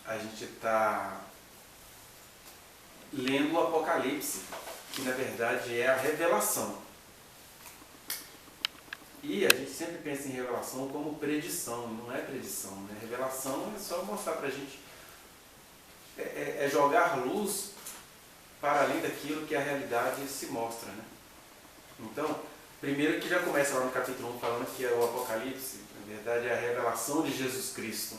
a gente está lendo o Apocalipse, que na verdade é a revelação. E a gente sempre pensa em revelação como predição, não é predição, né? Revelação é só mostrar para a gente, é jogar luz para além daquilo que a realidade se mostra, né? Então, primeiro que já começa lá no capítulo 1 falando que é o Apocalipse, na verdade é a revelação de Jesus Cristo,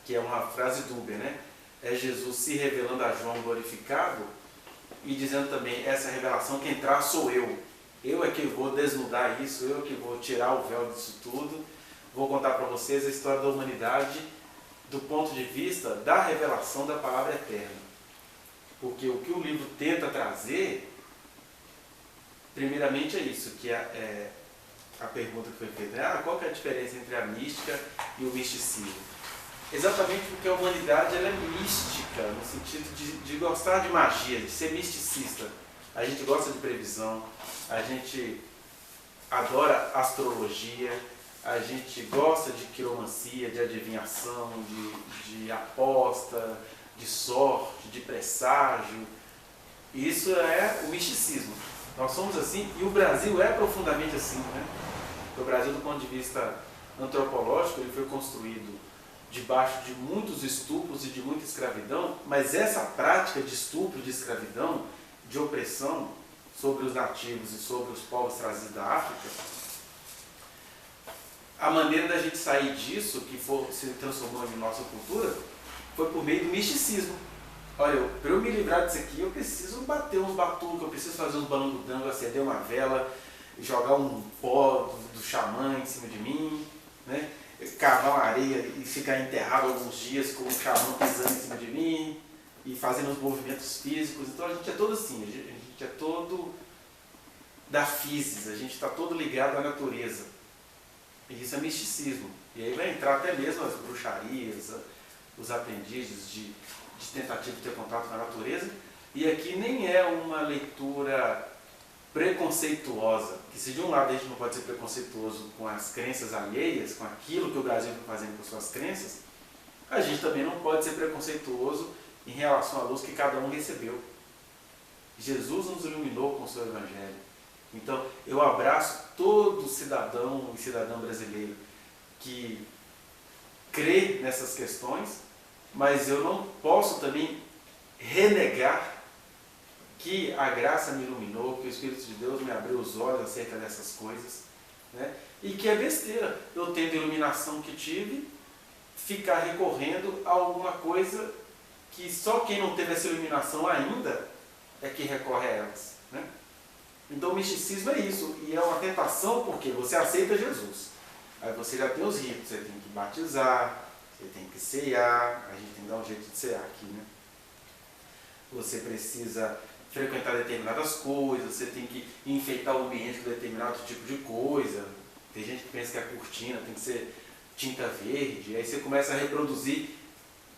que é uma frase dúbia, né? É Jesus se revelando a João glorificado e dizendo também, essa revelação quem traz sou eu. Eu é que vou desnudar isso, eu é que vou tirar o véu disso tudo. Vou contar para vocês a história da humanidade do ponto de vista da revelação da palavra eterna. Porque o que o livro tenta trazer, primeiramente é isso, que é a pergunta que foi feita, né? Qual que é a diferença entre a mística e o misticismo? Exatamente porque a humanidade ela é mística, no sentido de gostar de magia, de ser misticista. A gente gosta de previsão, a gente adora astrologia, a gente gosta de quiromancia, de adivinhação, de aposta, de sorte, de presságio. Isso é o misticismo. Nós somos assim, e o Brasil é profundamente assim, né? O Brasil, do ponto de vista antropológico, ele foi construído debaixo de muitos estupros e de muita escravidão, mas essa prática de estupro, de escravidão, de opressão sobre os nativos e sobre os povos trazidos da África, a maneira da gente sair disso, que se transformou em nossa cultura, foi por meio do misticismo. Olha, para eu me livrar disso aqui, eu preciso bater uns batuques, eu preciso fazer uns balangudangos, acender uma vela, jogar um pó do xamã em cima de mim, né? Cavar uma areia e ficar enterrado alguns dias com o xamã pisando em cima de mim e fazendo os movimentos físicos. Então a gente é todo assim, a gente é todo da physis, a gente está todo ligado à natureza. E isso é misticismo. E aí vai entrar até mesmo as bruxarias, os aprendizes de tentativa de ter contato com a natureza. E aqui nem é uma leitura preconceituosa, que se de um lado a gente não pode ser preconceituoso com as crenças alheias, com aquilo que o Brasil está fazendo com suas crenças, a gente também não pode ser preconceituoso em relação à luz que cada um recebeu. Jesus nos iluminou com o seu Evangelho. Então, eu abraço todo cidadão e cidadã brasileiro que crê nessas questões, mas eu não posso também renegar que a graça me iluminou, que o Espírito de Deus me abriu os olhos acerca dessas coisas, né? E que é besteira eu tendo a iluminação que tive, ficar recorrendo a alguma coisa que só quem não teve essa iluminação ainda é que recorre a elas, né? Então o misticismo é isso, e é uma tentação porque você aceita Jesus. Aí você já tem os ritos, você tem que batizar, você tem que ceiar, a gente tem que dar um jeito de cear aqui, né? Você precisa frequentar determinadas coisas, você tem que enfeitar o ambiente com determinado tipo de coisa. Tem gente que pensa que a cortina tem que ser tinta verde, aí você começa a reproduzir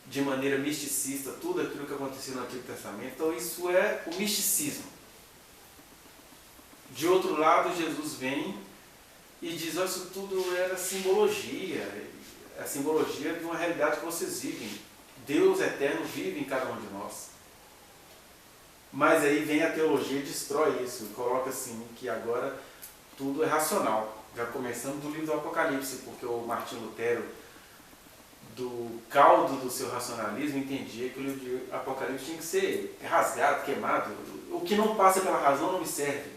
de maneira misticista tudo aquilo que aconteceu no Antigo Testamento. Então isso é o misticismo. De outro lado, Jesus vem e diz, olha, isso tudo era simbologia, é a simbologia de uma realidade que vocês vivem. Deus eterno vive em cada um de nós. Mas aí vem a teologia e destrói isso, e coloca assim, que agora tudo é racional. Já começando do livro do Apocalipse, porque o Martinho Lutero, do caldo do seu racionalismo, entendia que o livro de Apocalipse tinha que ser rasgado, queimado. O que não passa pela razão não me serve.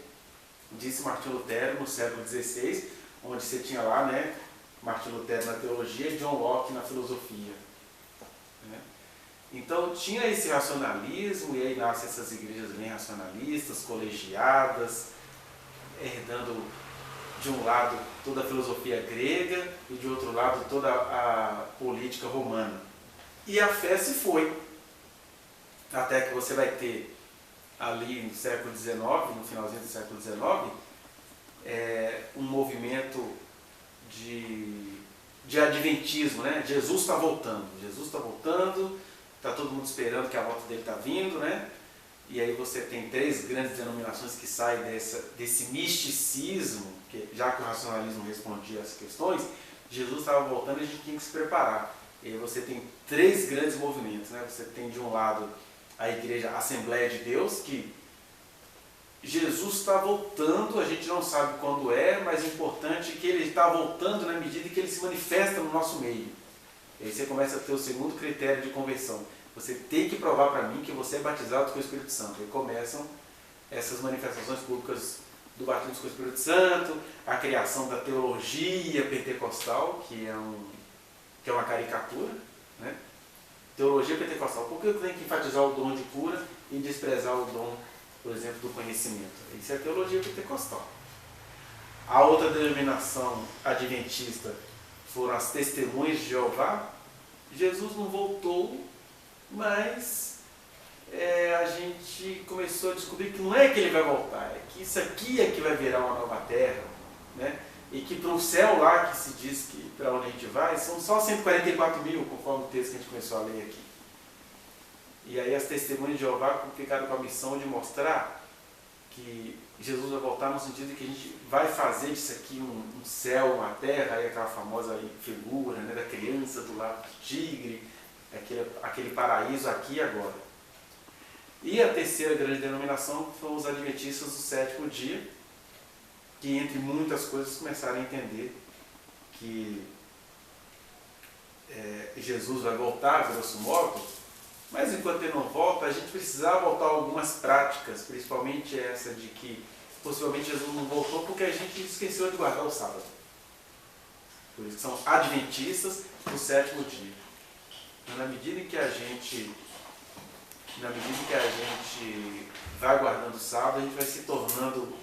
Disse Martinho Lutero no século XVI, onde você tinha lá, né, Martinho Lutero na teologia e John Locke na filosofia. Né? Então tinha esse racionalismo, e aí nascem essas igrejas bem racionalistas, colegiadas, herdando de um lado toda a filosofia grega e de outro lado toda a política romana. E a fé se foi. Até que você vai ter ali no século XIX, no finalzinho do século XIX, um movimento de adventismo, né? Jesus está voltando, está todo mundo esperando que a volta dele está vindo, né? E aí você tem 3 grandes denominações que saem desse misticismo, que, já que o racionalismo respondia às questões, Jesus estava voltando e a gente tinha que se preparar. E aí você tem três grandes movimentos, né? Você tem de um lado a igreja Assembleia de Deus, que Jesus está voltando, a gente não sabe quando é, mas o importante é que ele está voltando na medida que ele se manifesta no nosso meio. E aí você começa a ter o segundo critério de conversão. Você tem que provar para mim que você é batizado com o Espírito Santo. E começam essas manifestações públicas do batismo com o Espírito Santo, a criação da teologia pentecostal, que é uma caricatura, né? Teologia pentecostal. Por que eu tenho que enfatizar o dom de cura e desprezar o dom, por exemplo, do conhecimento? Isso é a teologia pentecostal. A outra denominação adventista foram as testemunhas de Jeová. Jesus não voltou, mas a gente começou a descobrir que não é que ele vai voltar, é que isso aqui é que vai virar uma nova terra, né? E que para o céu lá, que se diz que para onde a gente vai, são só 144 mil, conforme o texto que a gente começou a ler aqui. E aí as testemunhas de Jeová ficaram com a missão de mostrar que Jesus vai voltar no sentido de que a gente vai fazer disso aqui um céu, uma terra, aí aquela famosa figura, né, da criança do lado do tigre, aquele paraíso aqui e agora. E a terceira grande denominação foram os adventistas do sétimo dia, que entre muitas coisas começaram a entender que Jesus vai voltar, grosso modo, mas enquanto ele não volta, a gente precisava voltar a algumas práticas, principalmente essa de que possivelmente Jesus não voltou porque a gente esqueceu de guardar o sábado. Por isso são adventistas do sétimo dia. Então, na medida que a gente vai guardando o sábado, a gente vai se tornando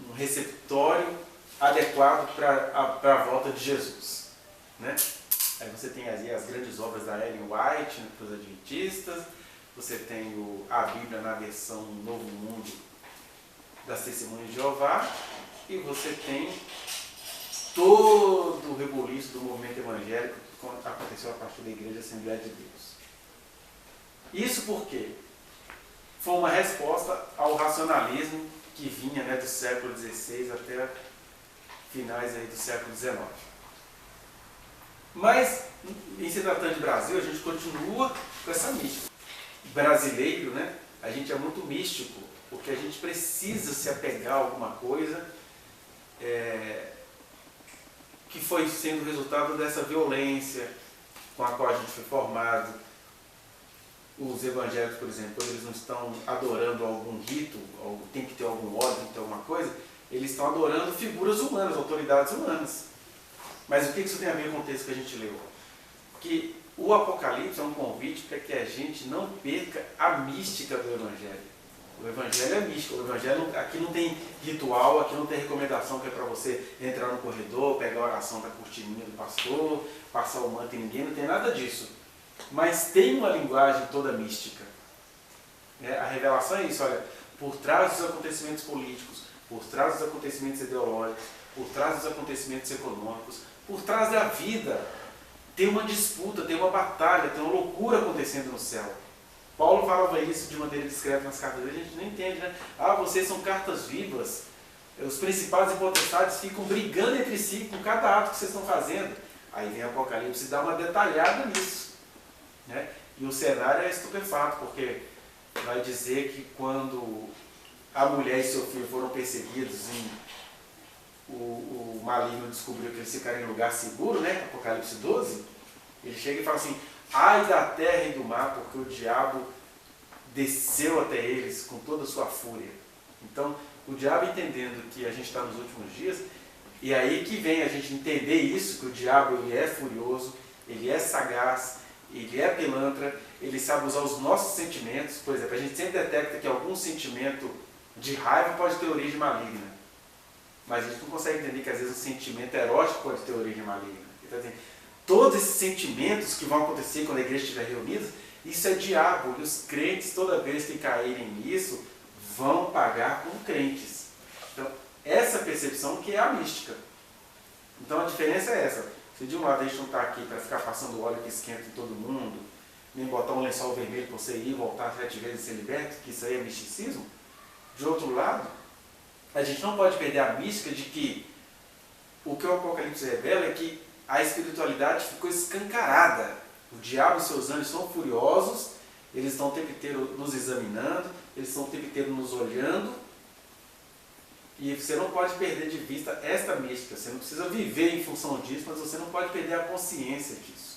um receptório adequado para a volta de Jesus, né? Aí você tem as grandes obras da Ellen White, né, para os adventistas, você tem a Bíblia na versão Novo Mundo das Testemunhas de Jeová, e você tem todo o reboliço do movimento evangélico que aconteceu a partir da Igreja Assembleia de Deus. Isso porque foi uma resposta ao racionalismo que vinha, né, do século XVI até finais aí do século XIX. Mas, em se tratando de Brasil, a gente continua com essa mística. Brasileiro, né, a gente é muito místico, porque a gente precisa se apegar a alguma coisa que foi sendo resultado dessa violência com a qual a gente foi formado. Os evangélicos, por exemplo, quando eles não estão adorando algum rito, tem que ter algum óleo, tem que ter alguma coisa, eles estão adorando figuras humanas, autoridades humanas. Mas o que isso tem a ver com o texto que a gente leu? Que o Apocalipse é um convite para que a gente não perca a mística do Evangelho. O Evangelho é místico, o Evangelho aqui não tem ritual, aqui não tem recomendação que é para você entrar no corredor, pegar a oração da cortininha do pastor, passar o manto em ninguém, não tem nada disso. Mas tem uma linguagem toda mística. A revelação é isso, olha, por trás dos acontecimentos políticos, por trás dos acontecimentos ideológicos, por trás dos acontecimentos econômicos, por trás da vida, tem uma disputa, tem uma batalha, tem uma loucura acontecendo no céu. Paulo falava isso de maneira discreta nas cartas dele, a gente não entende, né? Vocês são cartas vivas, os principais e potestades ficam brigando entre si com cada ato que vocês estão fazendo. Aí vem o Apocalipse e dá uma detalhada nisso, né? E o cenário é estupefato, porque vai dizer que quando a mulher e seu filho foram perseguidos, o maligno descobriu que eles ficaram em lugar seguro, né? Apocalipse 12, ele chega e fala assim: ai da terra e do mar, porque o diabo desceu até eles com toda a sua fúria. Então, o diabo entendendo que a gente está nos últimos dias, e aí que vem a gente entender isso, que o diabo ele é furioso, ele é sagaz, ele é pilantra, ele sabe usar os nossos sentimentos. Por exemplo, a gente sempre detecta que algum sentimento de raiva pode ter origem maligna, mas a gente não consegue entender que às vezes o sentimento erótico pode ter origem maligna. Então, assim, todos esses sentimentos que vão acontecer quando a igreja estiver reunida, isso é diabo, e os crentes, toda vez que caírem nisso, vão pagar como crentes. Então, essa percepção que é a mística. Então, a diferença é essa. Se de um lado a gente não está aqui para ficar passando óleo que esquenta em todo mundo, nem botar um lençol vermelho para você ir e voltar 7 vezes e ser liberto, que isso aí é misticismo, de outro lado, a gente não pode perder a mística de que o que o Apocalipse revela é que a espiritualidade ficou escancarada. O diabo e seus anjos são furiosos, eles estão o tempo inteiro nos examinando, eles estão o tempo inteiro nos olhando. E você não pode perder de vista esta mística. Você não precisa viver em função disso, mas você não pode perder a consciência disso.